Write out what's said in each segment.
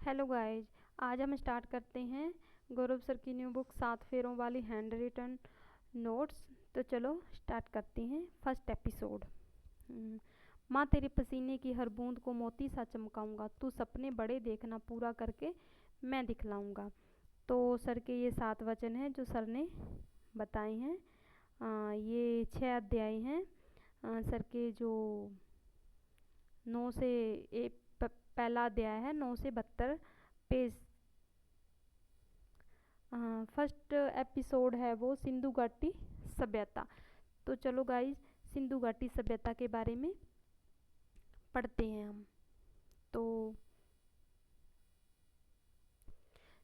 Hello guys, आज हम start करते हैं गौरव सर की न्यू बुक 7 फेरों वाली हैंड रिटन नोट्स। तो चलो स्टार्ट करते हैं फर्स्ट एपिसोड। माँ तेरे पसीने की हर बूंद को मोती सा चमकाऊंगा, तू सपने बड़े देखना, पूरा करके मैं दिखलाऊंगा। तो सर के ये 7 वचन हैं जो सर ने बताए हैं। ये 6 अध्याय हैं। सर के जो 9 से पहला अध्याय है 9 से 72 पेज। फर्स्ट एपिसोड है वो सिंधु घाटी सभ्यता। तो चलो गाइस, सिंधु घाटी सभ्यता के बारे में पढ़ते हैं हम। तो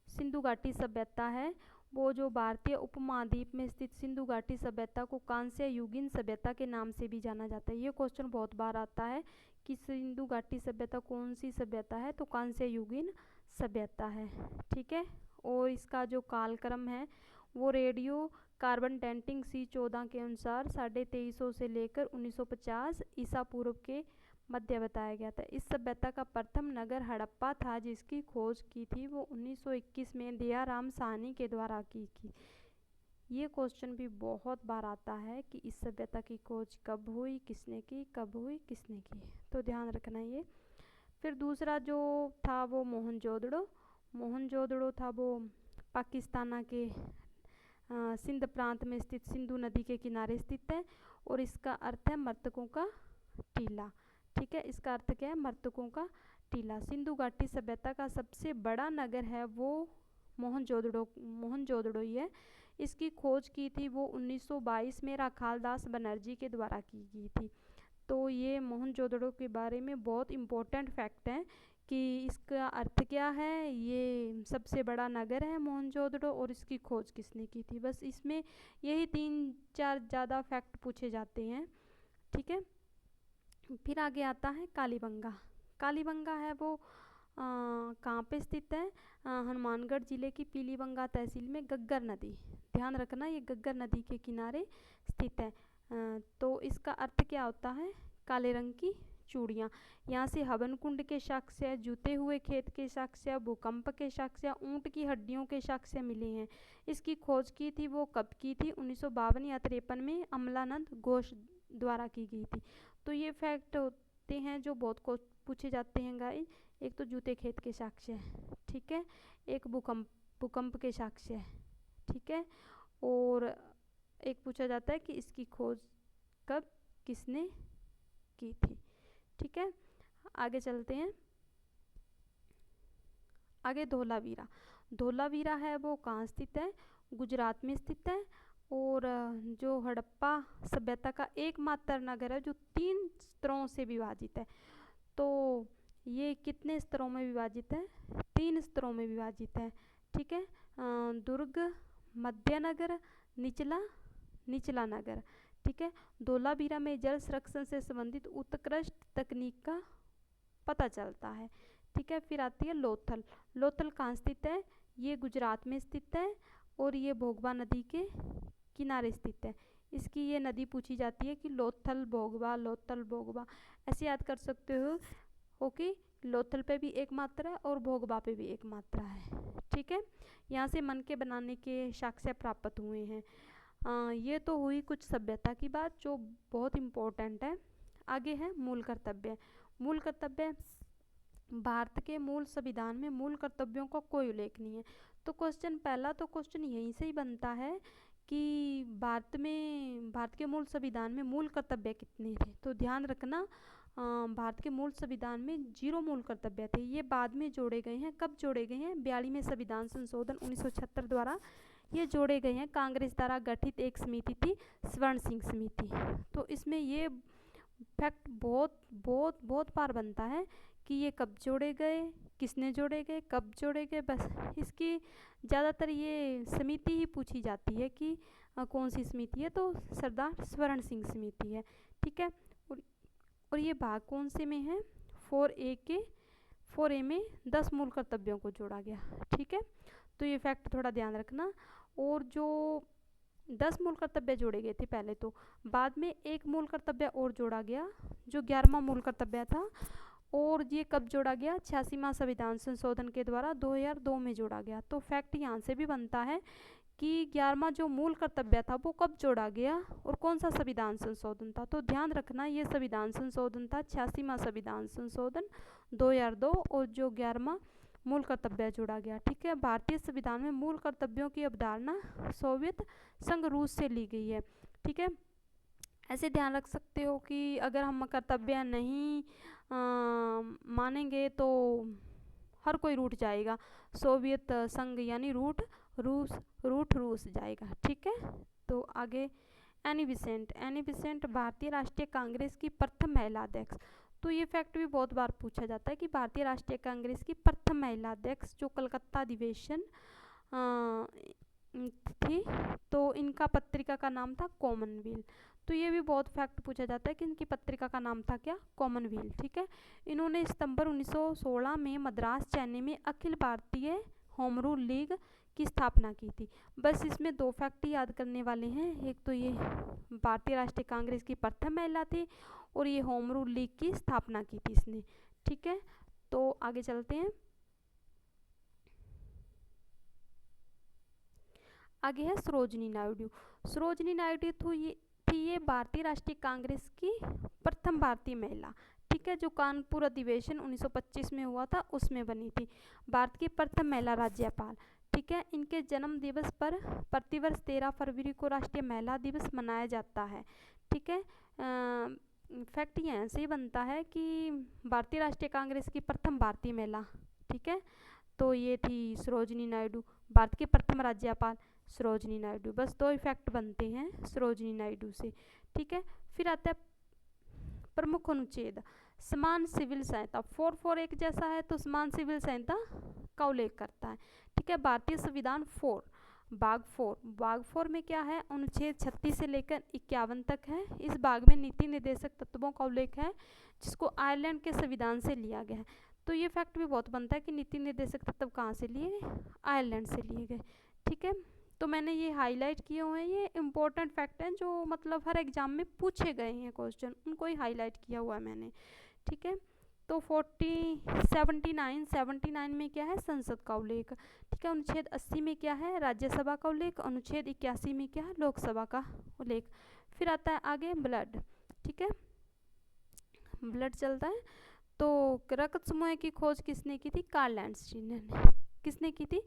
सिंधु घाटी सभ्यता है वो जो भारतीय उपमहाद्वीप में स्थित सिंधु घाटी सभ्यता को कांस्य युगीन सभ्यता के नाम से भी जाना जाता है। ये क्वेश्चन बहुत बार आता है कि सिंधु घाटी सभ्यता कौन सी सभ्यता है, तो कांस्य युगीन सभ्यता है। ठीक है। और इसका जो कालक्रम है वो रेडियो कार्बन डेटिंग C14 के अनुसार 2350 से लेकर 1950 ईसा पूर्व के मध्य बताया गया था। इस सभ्यता का प्रथम नगर हड़प्पा था, जिसकी खोज की थी वो 1921 में दयाराम साहनी के द्वारा की थी। ये क्वेश्चन भी बहुत बार आता है कि इस सभ्यता की खोज कब हुई, किसने की, कब हुई, किसने की, तो ध्यान रखना ये। फिर दूसरा जो था वो मोहनजोदड़ो था वो पाकिस्तान के सिंध प्रांत में स्थित सिंधु नदी के किनारे स्थित है और इसका अर्थ है मृतकों का टीला। ठीक है, इसका अर्थ क्या है? मृतकों का टीला। सिंधु घाटी सभ्यता का सबसे बड़ा नगर है वो मोहनजोदड़ो ही है। इसकी खोज की थी वो 1922 में राखालदास बनर्जी के द्वारा की गई थी। तो ये मोहनजोदड़ो के बारे में बहुत इम्पोर्टेंट फैक्ट है कि इसका अर्थ क्या है। ये सबसे बड़ा नगर है मोहनजोदड़ो और इसकी खोज किसने की थी। बस इसमें यही 3-4 ज़्यादा फैक्ट पूछे जाते हैं। ठीक है। फिर आगे आता है कालीबंगा। कालीबंगा है वो कहाँ पे स्थित है? हनुमानगढ़ जिले की पीलीबंगा तहसील में गग्गर नदी, ध्यान रखना ये गग्गर नदी के किनारे स्थित है। तो इसका अर्थ क्या होता है? काले रंग की चूड़ियाँ। यहाँ से हवन कुंड के साक्ष्य, जूते हुए खेत के साक्ष्य, भूकंप के साक्ष्य, ऊँट की हड्डियों के साक्ष्य मिले हैं। इसकी खोज की थी वो कब की थी? 1952 या 53 में अमलानंद घोष द्वारा की गई थी। तो ये फैक्ट होते हैं जो बहुत को पूछे जाते हैं गाइस। एक तो जूते खेत के साक्ष्य, ठीक है, एक भूकंप के साक्ष्य, ठीक है, और एक पूछा जाता है कि इसकी खोज कब किसने की थी। ठीक है, आगे चलते हैं। आगे धोलावीरा है वो कहाँ स्थित है? गुजरात में स्थित है। और जो हड़प्पा सभ्यता का एकमात्र नगर है जो 3 स्तरों से विभाजित है। तो ये कितने स्तरों में विभाजित है? 3 स्तरों में विभाजित है। ठीक है, दुर्ग, मध्य नगर, निचला नगर। ठीक है, धोलावीरा में जल संरक्षण से संबंधित उत्कृष्ट तकनीक का पता चलता है। ठीक है, फिर आती है लोथल कहाँ स्थित है? ये गुजरात में स्थित है और ये भोगवा नदी के किनारे स्थित है। इसकी ये नदी पूछी जाती है कि लोथल भोगवा ऐसे याद कर सकते हो कि लोथल पे भी एक मात्रा है और भोगवा पे भी एक मात्रा है। ठीक है, यहाँ से मन के बनाने के साक्ष्य प्राप्त हुए हैं। ये तो हुई कुछ सभ्यता की बात जो बहुत इम्पोर्टेंट है। आगे है मूल कर्तव्य। भारत के मूल संविधान में मूल कर्तव्यों का कोई उल्लेख नहीं है। तो पहला क्वेश्चन यहीं से ही बनता है कि भारत के मूल संविधान में मूल कर्तव्य कितने थे। तो ध्यान रखना, भारत के मूल संविधान में 0 मूल कर्तव्य थे। ये बाद में जोड़े गए हैं। कब जोड़े गए हैं? 42वें संविधान संशोधन 1976 द्वारा ये जोड़े गए हैं। कांग्रेस द्वारा गठित एक समिति थी, स्वर्ण सिंह समिति। तो इसमें ये फैक्ट बहुत बार बनता है कि ये कब जोड़े गए, किसने जोड़े गए, कब जोड़े गए। बस इसकी ज़्यादातर ये समिति ही पूछी जाती है कि कौन सी समिति है, तो सरदार स्वर्ण सिंह समिति है। ठीक है, और ये भाग कौन से में है? 4A में 10 मूल कर्तव्यों को जोड़ा गया। ठीक है, तो ये फैक्ट थोड़ा ध्यान रखना। और जो 10 मूल कर्तव्य जोड़े गए थे पहले, तो बाद में एक मूल कर्तव्य और जोड़ा गया जो 11वां मूल कर्तव्य था, और ये कब जोड़ा गया? 86वां संविधान संशोधन के द्वारा 2002 में जोड़ा गया। तो फैक्ट यहाँ से भी बनता है कि 11वां जो मूल कर्तव्य था वो कब जोड़ा गया और कौन सा संविधान संशोधन था? तो ध्यान रखना ये संविधान संशोधन था 86वां संविधान संशोधन 2002 और जो 11वां मूल कर्तव्य जोड़ा गया। ठीक है, भारतीय संविधान में मूल कर्तव्यों की अवधारणा सोवियत संघ रूस से ली गई है। ठीक है, ऐसे ध्यान रख सकते हो कि अगर हम कर्तव्य नहीं मानेंगे तो हर कोई रूठ जाएगा। सोवियत संघ यानी रूठ रूस जाएगा। ठीक है, तो आगे एनी बेसेंट भारतीय राष्ट्रीय कांग्रेस की प्रथम महिला अध्यक्ष। तो ये फैक्ट भी बहुत बार पूछा जाता है कि भारतीय राष्ट्रीय कांग्रेस की प्रथम महिला अध्यक्ष जो कलकत्ता अधिवेशन थी, तो इनका पत्रिका का नाम था कॉमनवेल्थ। तो ये भी बहुत फैक्ट पूछा जाता है कि इनकी पत्रिका का नाम था क्या? कॉमनवेल्थ। ठीक है, इन्होंने सितंबर 1916 में मद्रास चेन्नई में Akhil Bharatiya home rule league की स्थापना की थी। बस इसमें दो फैक्ट याद करने वाले हैं, एक तो ये भारतीय राष्ट्रीय कांग्रेस की प्रथम महिला थी और ये होम रूल लीग की स्थापना की थी इसने। ठीक है, तो आगे चलते हैं। आगे है सरोजिनी नायडू। सरोजिनी नायडू थी ये भारतीय राष्ट्रीय कांग्रेस की प्रथम भारतीय महिला। ठीक है, जो कानपुर अधिवेशन 1925 में हुआ था उसमें बनी थी। भारत की प्रथम महिला राज्यपाल। ठीक है, इनके जन्म दिवस पर प्रतिवर्ष 13 फरवरी को राष्ट्रीय महिला दिवस मनाया जाता है। ठीक है, फैक्ट ये ऐसे ही बनता है कि भारतीय राष्ट्रीय कांग्रेस की प्रथम भारतीय महिला। ठीक है, तो ये थी सरोजिनी नायडू, भारत के प्रथम राज्यपाल सरोजिनी नायडू। बस दो इफेक्ट बनते हैं सरोजिनी नायडू से। ठीक है, फिर आता है प्रमुख अनुच्छेद। समान सिविल संहिता 4 एक जैसा है तो समान सिविल संहिता का उल्लेख करता है। ठीक है, भारतीय संविधान भाग 4 में क्या है? अनुच्छेद 36 से लेकर 51 तक है। इस भाग में नीति निर्देशक तत्वों का उल्लेख है जिसको आयरलैंड के संविधान से लिया गया है। तो ये फैक्ट भी बहुत बनता है कि नीति निर्देशक तत्व कहाँ से लिए गए? आयरलैंड से लिए गए। ठीक है, तो मैंने ये हाईलाइट किए हुए हैं, ये इंपॉर्टेंट फैक्ट हैं जो मतलब हर एग्जाम में पूछे गए हैं क्वेश्चन, उनको ही हाईलाइट किया हुआ है मैंने। ठीक है, तो 79 में क्या है? संसद का उल्लेख। ठीक है, अनुच्छेद 80 में क्या है? राज्यसभा का उल्लेख। अनुच्छेद 81 में क्या है? लोकसभा का उल्लेख। फिर आता है आगे ब्लड। ठीक है, ब्लड चलता है। तो रक्त समूह की खोज किसने की थी? कार्ल लैंडस्टीनर ने। किसने की थी?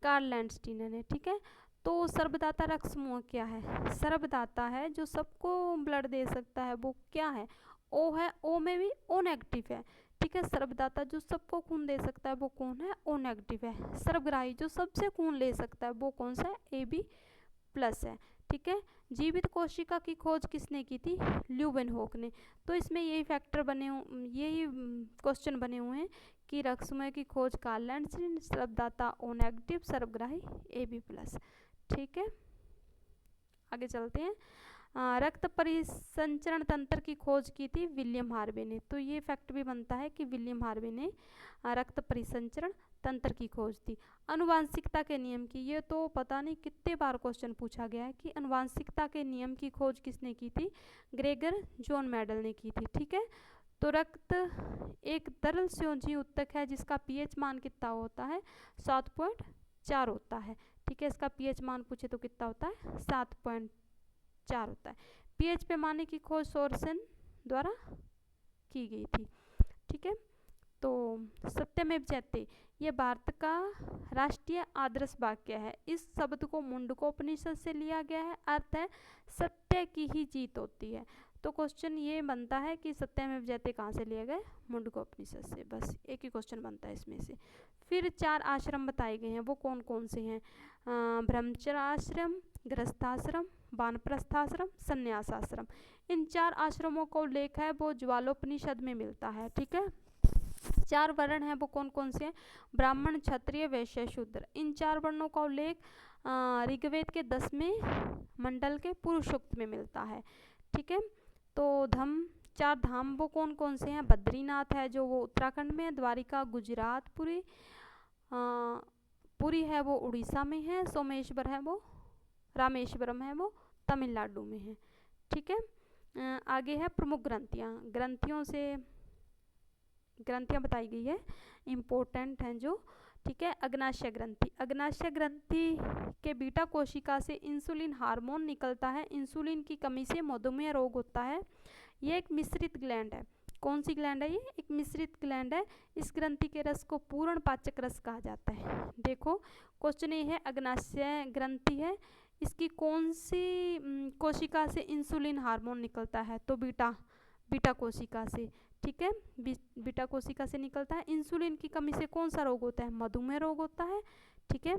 कार्ल लैंडस्टीनर ने। ठीक है, तो सर्वदाता रक्त समूह क्या है? सर्वदाता है जो सबको ब्लड दे सकता है, वो क्या है? ओ है। ओ में भी ओ नेगेटिव है। ठीक है, सर्वदाता जो सबको खून दे सकता है वो कौन है? ओ नेगेटिव है। सर्वग्राही जो सबसे खून ले सकता है वो कौन सा है? AB प्लस है। ठीक है, जीवित कोशिका की खोज किसने की थी? ल्यूवेनहोक ने। तो इसमें यही फैक्टर यही क्वेश्चन बने हुए हैं कि रक्त समूह की खोज कार्ल लैंडस्टीन, सर्वदाता ओ नेगेटिव, सर्वग्राही AB प्लस। ठीक है, आगे चलते हैं। रक्त परिसंचरण तंत्र की खोज की थी विलियम हार्वे ने। तो ये फैक्ट भी बनता है कि विलियम हार्वे ने रक्त परिसंचरण तंत्र की खोज थी। अनुवांशिकता के नियम की, ये तो पता नहीं कितने बार क्वेश्चन पूछा गया है कि अनुवांशिकता के नियम की खोज किसने की थी? ग्रेगर जॉन मेडल ने की थी। ठीक है, तो रक्त एक तरल स्योजी उत्तक है जिसका pH मान कितना होता है? 7.4 होता है। ठीक है, इसका pH मान पूछे तो कितना होता है? 7.4 होता है। pH पैमाने की खोज सोरसन द्वारा की गई थी। ठीक है, तो सत्यमेव जयते ये भारत का राष्ट्रीय आदर्श वाक्य है। इस शब्द को मुंडकोपनिषद से लिया गया है। अर्थ है सत्य की ही जीत होती है। तो क्वेश्चन ये बनता है कि सत्यमेव जयते कहाँ से लिए गए? मुंडकोपनिषद से। बस एक ही क्वेश्चन बनता है इसमें से। फिर 4 आश्रम बताए गए हैं, वो कौन कौन से हैं? ब्रह्मचर्याश्रम, गृहस्थाश्रम, वानप्रस्थाश्रम, संन्यासाश्रम। इन 4 आश्रमों का उल्लेख है वो ज्वालोपनिषद में मिलता है। ठीक है, 4 वर्ण हैं वो कौन कौन से हैं? ब्राह्मण, क्षत्रिय, वैश्य, शूद्र। इन 4 वर्णों का उल्लेख ऋग्वेद के 10वें मंडल के पुरुष सूक्त में मिलता है। ठीक है, तो 4 धाम वो कौन कौन से हैं? बद्रीनाथ है जो वो उत्तराखंड में है, द्वारिका गुजरात, पुरी है वो उड़ीसा में है, सोमेश्वर है वो, रामेश्वरम है वो तमिलनाडु में है। ठीक है, आगे है प्रमुख ग्रंथियाँ। ग्रंथियों से ग्रंथियाँ बताई गई है, इम्पोर्टेंट हैं जो। ठीक है, अग्नाशय ग्रंथि। अग्नाशय ग्रंथि के बीटा कोशिका से इंसुलिन हार्मोन निकलता है। इंसुलिन की कमी से मधुमेह रोग होता है। ये एक मिश्रित ग्लैंड है। कौन सी ग्लैंड है? ये एक मिश्रित ग्लैंड है। इस ग्रंथि के रस को पूर्ण पाचक रस कहा जाता है। देखो क्वेश्चन ये है, अग्नाशय ग्रंथि है, इसकी कौन सी कोशिका से इंसुलिन हार्मोन निकलता है? तो बीटा कोशिका से। ठीक है, बीटा कोशिका से निकलता है। इंसुलिन की कमी से कौन सा रोग होता है? मधुमेह रोग होता है। ठीक है,